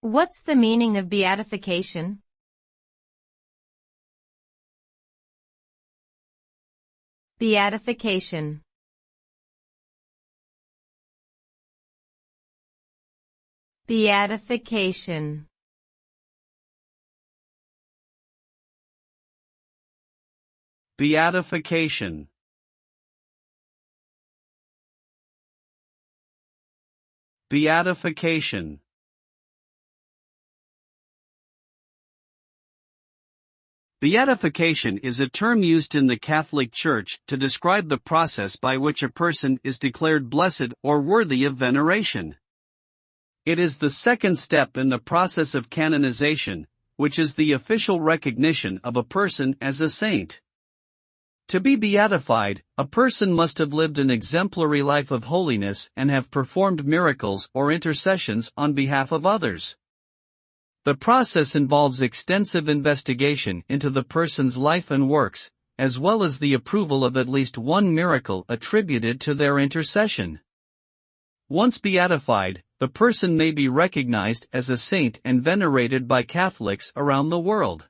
What's the meaning of beatification? Beatification. Beatification. Beatification. Beatification. Beatification is a term used in the Catholic Church to describe the process by which a person is declared blessed or worthy of veneration. It is the second step in the process of canonization, which is the official recognition of a person as a saint. To be beatified, a person must have lived an exemplary life of holiness and have performed miracles or intercessions on behalf of others. The process involves extensive investigation into the person's life and works, as well as the approval of at least one miracle attributed to their intercession. Once beatified, the person may be recognized as a saint and venerated by Catholics around the world.